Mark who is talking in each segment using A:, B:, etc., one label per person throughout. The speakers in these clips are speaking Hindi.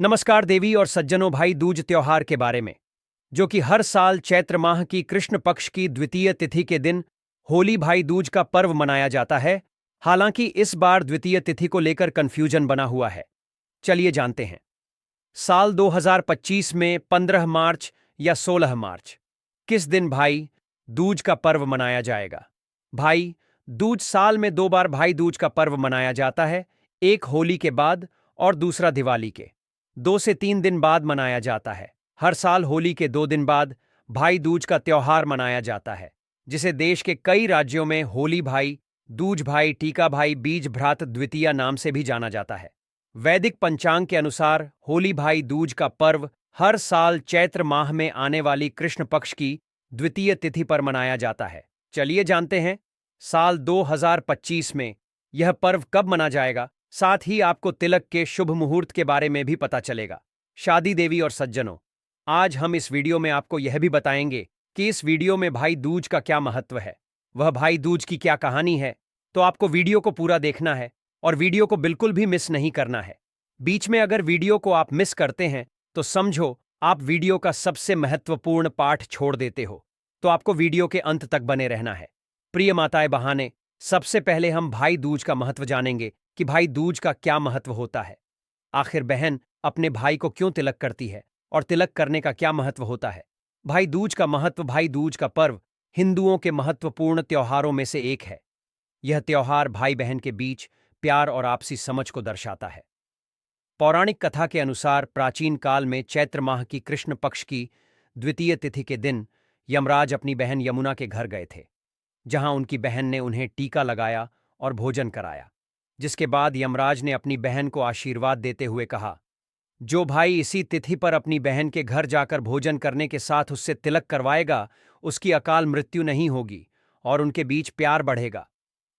A: नमस्कार देवी और सज्जनों, भाई दूज त्योहार के बारे में, जो कि हर साल चैत्र माह की कृष्ण पक्ष की द्वितीय तिथि के दिन होली भाई दूज का पर्व मनाया जाता है। हालांकि इस बार द्वितीय तिथि को लेकर कंफ्यूजन बना हुआ है। चलिए जानते हैं। साल 2025 में 15 मार्च या 16 मार्च किस दिन भाई दूज का पर्व मनाया जाएगा? भाई दूज साल में दो बार भाई दूज का पर्व मनाया जाता है, एक होली के बाद और दूसरा दिवाली के 2 से 3 दिन बाद मनाया जाता है। हर साल होली के 2 दिन बाद भाई दूज का त्योहार मनाया जाता है, जिसे देश के कई राज्यों में होली भाई, दूज भाई, टीका भाई, बीज भ्रात द्वितीया नाम से भी जाना जाता है। वैदिक पंचांग के अनुसार होली भाई दूज का पर्व हर साल चैत्र माह में आने वाली कृष्ण पक्ष की द्वितीय तिथि पर मनाया जाता है। चलिए जानते हैं, साल 2025 में यह पर्व कब मना जाएगा। साथ ही आपको तिलक के शुभ मुहूर्त के बारे में भी पता चलेगा। शादी देवी और सज्जनों, आज हम इस वीडियो में आपको यह भी बताएंगे कि इस वीडियो में भाई दूज का क्या महत्व है, वह भाई दूज की क्या कहानी है। तो आपको वीडियो को पूरा देखना है और वीडियो को बिल्कुल भी मिस नहीं करना है। बीच में अगर वीडियो को आप मिस करते हैं तो समझो आप वीडियो का सबसे महत्वपूर्ण पाठ छोड़ देते हो। तो आपको वीडियो के अंत तक बने रहना है। प्रिय माताएं बहाने, सबसे पहले हम भाई दूज का महत्व जानेंगे कि भाई दूज का क्या महत्व होता है। आखिर बहन अपने भाई को क्यों तिलक करती है और तिलक करने का क्या महत्व होता है। भाई दूज का महत्व। भाई दूज का पर्व हिंदुओं के महत्वपूर्ण त्योहारों में से एक है। यह त्योहार भाई बहन के बीच प्यार और आपसी समझ को दर्शाता है। पौराणिक कथा के अनुसार प्राचीन काल में चैत्र माह की कृष्ण पक्ष की द्वितीय तिथि के दिन यमराज अपनी बहन यमुना के घर गए थे, जहां उनकी बहन ने उन्हें टीका लगाया और भोजन कराया। जिसके बाद यमराज ने अपनी बहन को आशीर्वाद देते हुए कहा, जो भाई इसी तिथि पर अपनी बहन के घर जाकर भोजन करने के साथ उससे तिलक करवाएगा, उसकी अकाल मृत्यु नहीं होगी और उनके बीच प्यार बढ़ेगा।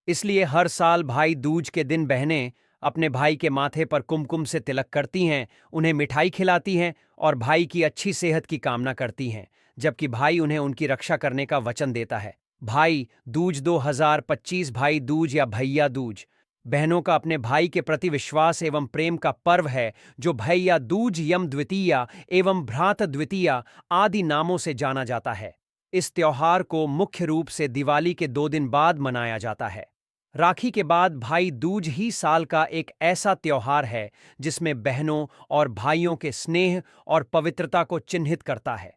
A: इसलिए हर साल भाई दूज के दिन बहनें अपने भाई के माथे पर कुमकुम से तिलक करती हैं, उन्हें मिठाई खिलाती हैं और भाई की अच्छी सेहत की कामना करती हैं, जबकि भाई उन्हें उनकी रक्षा करने का वचन देता है। भाई दूज 2025 भाई दूज या भैया दूज बहनों का अपने भाई के प्रति विश्वास एवं प्रेम का पर्व है, जो भैया दूज, यम द्वितीया एवं भ्रात द्वितीया आदि नामों से जाना जाता है। इस त्योहार को मुख्य रूप से दिवाली के 2 दिन बाद मनाया जाता है। राखी के बाद भाई दूज ही साल का एक ऐसा त्योहार है जिसमें बहनों और भाइयों के स्नेह और पवित्रता को चिन्हित करता है।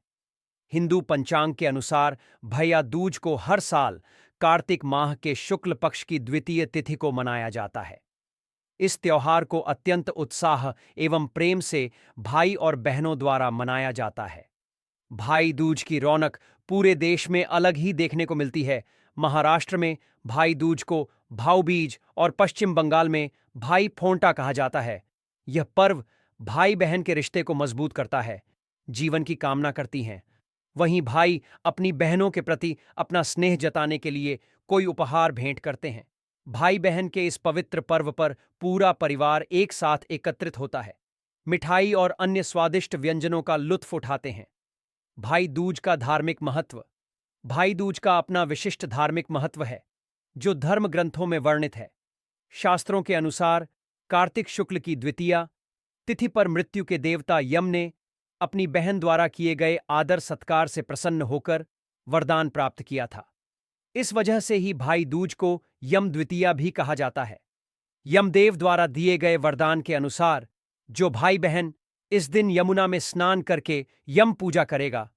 A: हिंदू पंचांग के अनुसार भैया दूज को हर साल कार्तिक माह के शुक्ल पक्ष की द्वितीय तिथि को मनाया जाता है। इस त्योहार को अत्यंत उत्साह एवं प्रेम से भाई और बहनों द्वारा मनाया जाता है। भाई दूज की रौनक पूरे देश में अलग ही देखने को मिलती है। महाराष्ट्र में भाई दूज को भाऊबीज और पश्चिम बंगाल में भाई फोंटा कहा जाता है। यह पर्व भाई बहन के रिश्ते को मजबूत करता है, जीवन की कामना करती हैं। वहीं भाई अपनी बहनों के प्रति अपना स्नेह जताने के लिए कोई उपहार भेंट करते हैं। भाई बहन के इस पवित्र पर्व पर पूरा परिवार एक साथ एकत्रित होता है, मिठाई और अन्य स्वादिष्ट व्यंजनों का लुत्फ उठाते हैं। भाई दूज का धार्मिक महत्व। भाई दूज का अपना विशिष्ट धार्मिक महत्व है, जो धर्म ग्रंथों में वर्णित है। शास्त्रों के अनुसार कार्तिक शुक्ल की द्वितीया तिथि पर मृत्यु के देवता यम ने अपनी बहन द्वारा किए गए आदर सत्कार से प्रसन्न होकर वरदान प्राप्त किया था। इस वजह से ही भाई दूज को यम द्वितीया भी कहा जाता है। यमदेव द्वारा दिए गए वरदान के अनुसार जो भाई बहन इस दिन यमुना में स्नान करके यम पूजा करेगा,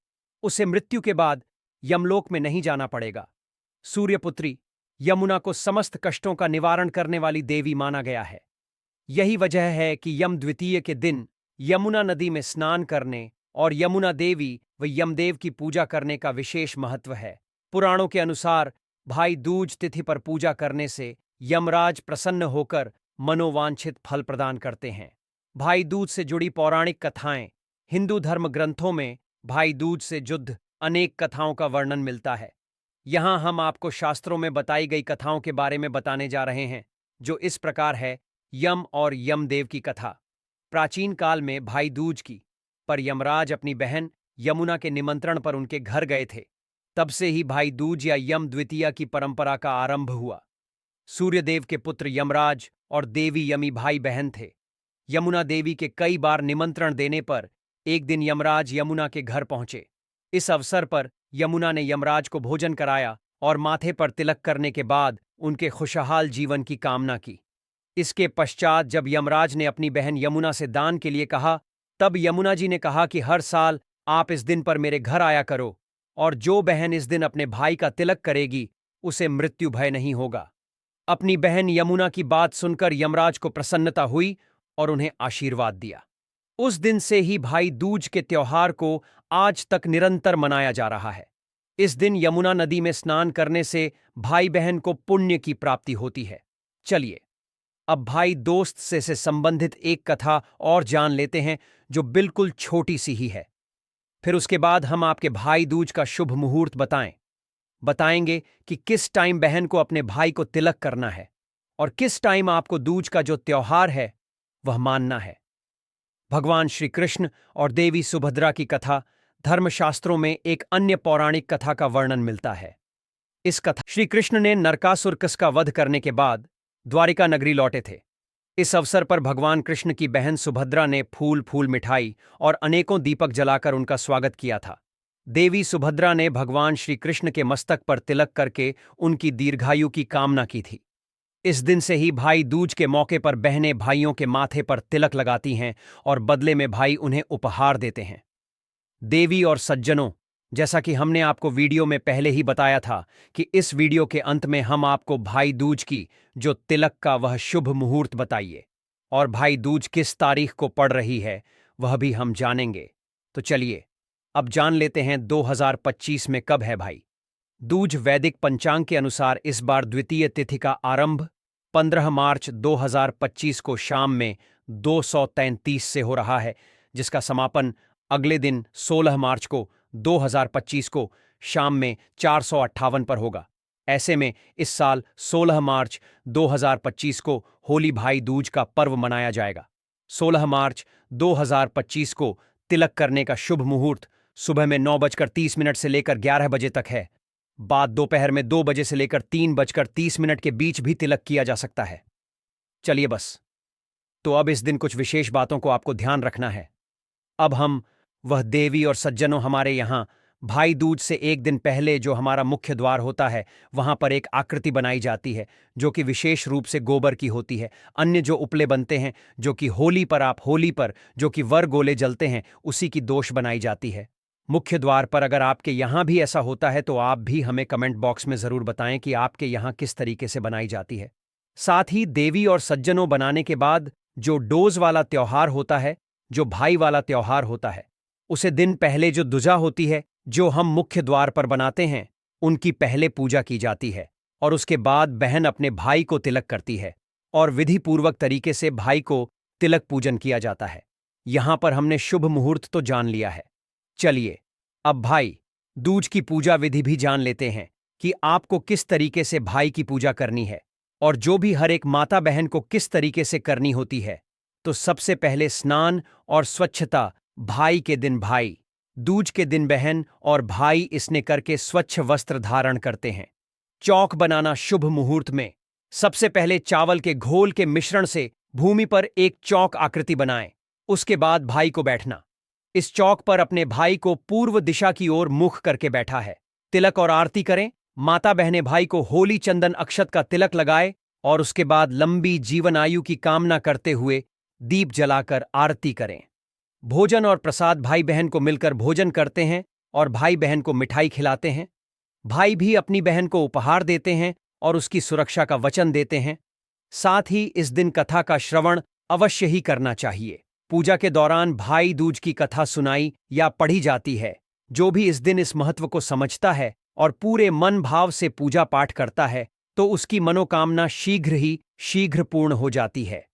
A: उसे मृत्यु के बाद यमलोक में नहीं जाना पड़ेगा। सूर्यपुत्री यमुना को समस्त कष्टों का निवारण करने वाली देवी माना गया है। यही वजह है कि यम द्वितीय के दिन यमुना नदी में स्नान करने और यमुना देवी व यमदेव की पूजा करने का विशेष महत्व है। पुराणों के अनुसार भाई दूज तिथि पर पूजा करने से यमराज प्रसन्न होकर मनोवांछित फल प्रदान करते हैं। भाई दूज से जुड़ी पौराणिक कथाएं। हिंदू धर्म ग्रंथों में भाई दूज से जुड़ अनेक कथाओं का वर्णन मिलता है। यहां हम आपको शास्त्रों में बताई गई कथाओं के बारे में बताने जा रहे हैं, जो इस प्रकार है। यम और यमदेव की कथा। प्राचीन काल में भाई दूज की पर यमराज अपनी बहन यमुना के निमंत्रण पर उनके घर गए थे। तब से ही भाई दूज या यम द्वितीया की परंपरा का आरंभ हुआ। सूर्यदेव के पुत्र यमराज और देवी यमी भाई बहन थे। यमुना देवी के कई बार निमंत्रण देने पर एक दिन यमराज यमुना के घर पहुंचे। इस अवसर पर यमुना ने यमराज को भोजन कराया और माथे पर तिलक करने के बाद उनके खुशहाल जीवन की कामना की। इसके पश्चात जब यमराज ने अपनी बहन यमुना से दान के लिए कहा, तब यमुना जी ने कहा कि हर साल आप इस दिन पर मेरे घर आया करो, और जो बहन इस दिन अपने भाई का तिलक करेगी उसे मृत्यु भय नहीं होगा। अपनी बहन यमुना की बात सुनकर यमराज को प्रसन्नता हुई और उन्हें आशीर्वाद दिया। उस दिन से ही भाई दूज के त्योहार को आज तक निरंतर मनाया जा रहा है। इस दिन यमुना नदी में स्नान करने से भाई बहन को पुण्य की प्राप्ति होती है। चलिए अब भाई दोस्त से संबंधित एक कथा और जान लेते हैं जो बिल्कुल छोटी सी ही है। फिर उसके बाद हम आपके भाई दूज का शुभ मुहूर्त बताएंगे कि किस टाइम बहन को अपने भाई को तिलक करना है और किस टाइम आपको दूज का जो त्योहार है वह मानना है। भगवान श्री कृष्ण और देवी सुभद्रा की कथा धर्मशास्त्रों में एक अन्य पौराणिक कथा का वर्णन मिलता है। इस कथा श्री कृष्ण ने नरकासुर का वध करने के बाद द्वारिका नगरी लौटे थे। इस अवसर पर भगवान कृष्ण की बहन सुभद्रा ने फूल फूल मिठाई और अनेकों दीपक जलाकर उनका स्वागत किया था। देवी सुभद्रा ने भगवान श्री कृष्ण के मस्तक पर तिलक करके उनकी दीर्घायु की कामना की थी। इस दिन से ही भाई दूज के मौके पर बहनें भाइयों के माथे पर तिलक लगाती हैं और बदले में भाई उन्हें उपहार देते हैं। देवी और सज्जनों, जैसा कि हमने आपको वीडियो में पहले ही बताया था कि इस वीडियो के अंत में हम आपको भाई दूज की जो तिलक का वह शुभ मुहूर्त बताइए और भाई दूज किस तारीख को पड़ रही है वह भी हम जानेंगे। तो चलिए अब जान लेते हैं 2025 में कब है भाई दूज। वैदिक पंचांग के अनुसार इस बार द्वितीय तिथि का आरंभ 15 मार्च 2025 को शाम में 233 से हो रहा है, जिसका समापन अगले दिन 16 मार्च को 2025 को शाम में 458 पर होगा। ऐसे में इस साल 16 मार्च 2025 को होली भाई दूज का पर्व मनाया जाएगा। 16 मार्च 2025 को तिलक करने का शुभ मुहूर्त सुबह में 9:30 से लेकर 11 बजे तक है। बाद दोपहर में 2 बजे से लेकर 3:30 के बीच भी तिलक किया जा सकता है। चलिए बस, तो अब इस दिन कुछ विशेष बातों को आपको ध्यान रखना है। अब हम वह देवी और सज्जनों, हमारे यहाँ भाई दूज से एक दिन पहले जो हमारा मुख्य द्वार होता है वहां पर एक आकृति बनाई जाती है जो कि विशेष रूप से गोबर की होती है। अन्य जो उपले बनते हैं जो कि होली पर जो कि वर गोले जलते हैं उसी की दोष बनाई जाती है मुख्य द्वार पर। अगर आपके यहाँ भी ऐसा होता है तो आप भी हमें कमेंट बॉक्स में जरूर बताएं कि आपके यहाँ किस तरीके से बनाई जाती है। साथ ही देवी और सज्जनों बनाने के बाद जो डोज वाला त्योहार होता है, जो भाई वाला त्योहार होता है, उसे दिन पहले जो दुजा होती है जो हम मुख्य द्वार पर बनाते हैं उनकी पहले पूजा की जाती है और उसके बाद बहन अपने भाई को तिलक करती है और विधि पूर्वक तरीके से भाई को तिलक पूजन किया जाता है। यहां पर हमने शुभ मुहूर्त तो जान लिया है। चलिए अब भाई दूज की पूजा विधि भी जान लेते हैं कि आपको किस तरीके से भाई की पूजा करनी है और जो भी हर एक माता बहन को किस तरीके से करनी होती है। तो सबसे पहले स्नान और स्वच्छता भाई के दिन भाई, दूज के दिन बहन और भाई इसने करके स्वच्छ वस्त्र धारण करते हैं। चौक बनाना शुभ मुहूर्त में सबसे पहले चावल के घोल के मिश्रण से भूमि पर एक चौक आकृति बनाएं। उसके बाद भाई को बैठना। इस चौक पर अपने भाई को पूर्व दिशा की ओर मुख करके बैठा है। तिलक और आरती करें। माता बहने भाई को होली चंदन अक्षत का तिलक लगाए और उसके बाद लंबी जीवन आयु की कामना करते हुए दीप जलाकर आरती करें। भोजन और प्रसाद भाई बहन को मिलकर भोजन करते हैं और भाई बहन को मिठाई खिलाते हैं। भाई भी अपनी बहन को उपहार देते हैं और उसकी सुरक्षा का वचन देते हैं। साथ ही इस दिन कथा का श्रवण अवश्य ही करना चाहिए। पूजा के दौरान भाई दूज की कथा सुनाई या पढ़ी जाती है। जो भी इस दिन इस महत्व को समझता है और पूरे मन भाव से पूजा पाठ करता है तो उसकी मनोकामना शीघ्र पूर्ण हो जाती है।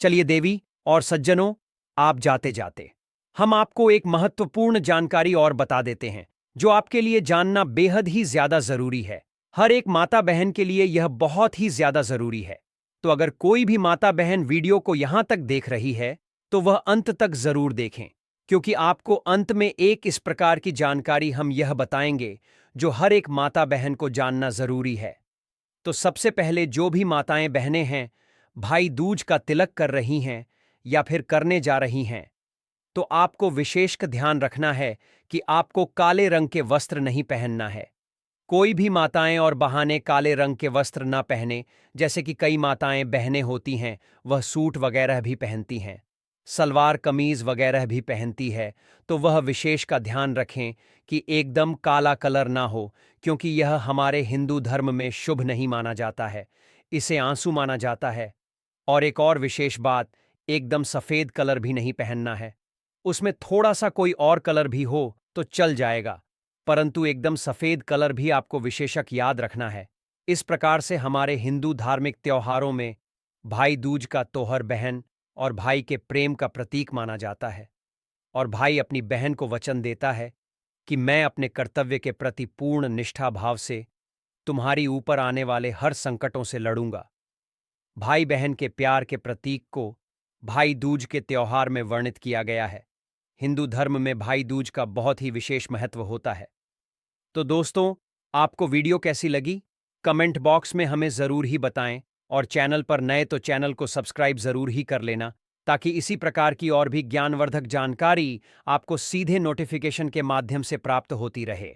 A: चलिए देवी और सज्जनों, आप जाते जाते हम आपको एक महत्वपूर्ण जानकारी और बता देते हैं जो आपके लिए जानना बेहद ही ज्यादा जरूरी है। हर एक माता बहन के लिए यह बहुत ही ज्यादा जरूरी है। तो अगर कोई भी माता बहन वीडियो को यहां तक देख रही है तो वह अंत तक जरूर देखें, क्योंकि आपको अंत में एक इस प्रकार की जानकारी हम यह बताएंगे जो हर एक माता बहन को जानना जरूरी है। तो सबसे पहले जो भी माताएं बहनें हैं भाई दूज का तिलक कर रही हैं या फिर करने जा रही हैं, तो आपको विशेष ध्यान रखना है कि आपको काले रंग के वस्त्र नहीं पहनना है। कोई भी माताएं और बहाने काले रंग के वस्त्र ना पहने, जैसे कि कई माताएं बहनें होती हैं, वह सूट वगैरह भी पहनती हैं, सलवार कमीज वगैरह भी पहनती है, तो वह विशेष का ध्यान रखें कि एकदम काला कलर ना हो, क्योंकि यह हमारे हिंदू धर्म में शुभ नहीं माना जाता है, इसे आंसू माना जाता है। और एक और विशेष बात, एकदम सफेद कलर भी नहीं पहनना है। उसमें थोड़ा सा कोई और कलर भी हो तो चल जाएगा, परंतु एकदम सफेद कलर भी आपको विशेषक याद रखना है। इस प्रकार से हमारे हिंदू धार्मिक त्योहारों में भाई दूज का त्योहार बहन और भाई के प्रेम का प्रतीक माना जाता है, और भाई अपनी बहन को वचन देता है कि मैं अपने कर्तव्य के प्रति पूर्ण निष्ठा भाव से तुम्हारी ऊपर आने वाले हर संकटों से लड़ूंगा। भाई बहन के प्यार के प्रतीक को भाई दूज के त्योहार में वर्णित किया गया है। हिंदू धर्म में भाई दूज का बहुत ही विशेष महत्व होता है। तो दोस्तों, आपको वीडियो कैसी लगी? कमेंट बॉक्स में हमें ज़रूर ही बताएं, और चैनल पर नए तो चैनल को सब्सक्राइब ज़रूर ही कर लेना, ताकि इसी प्रकार की और भी ज्ञानवर्धक जानकारी आपको सीधे नोटिफिकेशन के माध्यम से प्राप्त होती रहे।